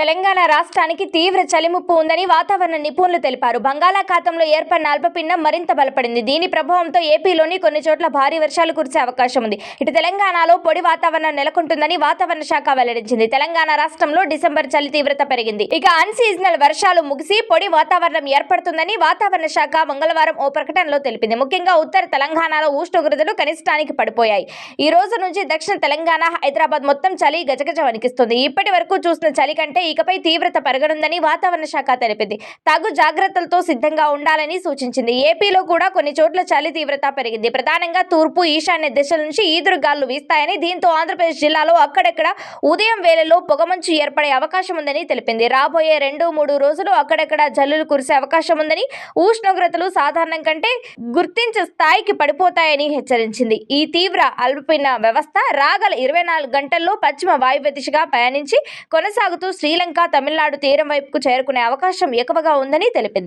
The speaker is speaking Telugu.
తెలంగాణ రాష్ట్రానికి తీవ్ర చలిముప్పు ఉందని వాతావరణ నిపుణులు తెలిపారు. బంగాళాఖాతంలో ఏర్పడిన అల్పపీడనం మరింత బలపడింది. దీని ప్రభావంతో ఏపీలోని కొన్ని చోట్ల భారీ వర్షాలు కురిసే అవకాశం ఉంది. ఇటు తెలంగాణలో పొడి వాతావరణం నెలకొంటుందని వాతావరణ శాఖ వెల్లడించింది. తెలంగాణ రాష్ట్రంలో డిసెంబర్ చలి తీవ్రత పెరిగింది. ఇక అన్సీజనల్ వర్షాలు ముగిసి పొడి వాతావరణం ఏర్పడుతుందని వాతావరణ శాఖ మంగళవారం ఓ ప్రకటనలో తెలిపింది. ముఖ్యంగా ఉత్తర తెలంగాణలో ఉష్ణోగ్రతలు కనిష్టానికి పడిపోయాయి. ఈ రోజు నుంచి దక్షిణ తెలంగాణ, హైదరాబాద్ మొత్తం చలి గజగజ వణికిస్తుంది. ఇప్పటి వరకు చూసిన చలి కంటే ఇకపై తీవ్రత పెరగనుందని వాతావరణ శాఖ తెలిపింది. తగు జాగ్రత్తలతో సిద్ధంగా ఉండాలని సూచించింది. ఏపీలో కూడా కొన్ని చోట్ల చలి తీవ్రత పెరిగింది. ప్రధానంగా తూర్పు, ఈశాన్య దిశల నుంచి ఈదురుగాలు వీస్తాయని, దీంతో ఆంధ్రప్రదేశ్ జిల్లాలో అక్కడక్కడ ఉదయం వేళల్లో పొగమంచు ఏర్పడే అవకాశం ఉందని తెలిపింది. రాబోయే 2-3 రోజులు అక్కడక్కడ జల్లులు కురిసే అవకాశం ఉందని, ఉష్ణోగ్రతలు సాధారణం కంటే గుర్తించే స్థాయికి పడిపోతాయని హెచ్చరించింది. ఈ తీవ్ర అల్పపీడన వ్యవస్థ రాగల 24 గంటల్లో పశ్చిమ వాయువ్య దిశగా పయనించి కొనసాగుతూ శ్రీలంక, తమిళనాడు తీరం వైపుకు చేరుకునే అవకాశం ఎక్కువగా ఉందని తెలిపింది.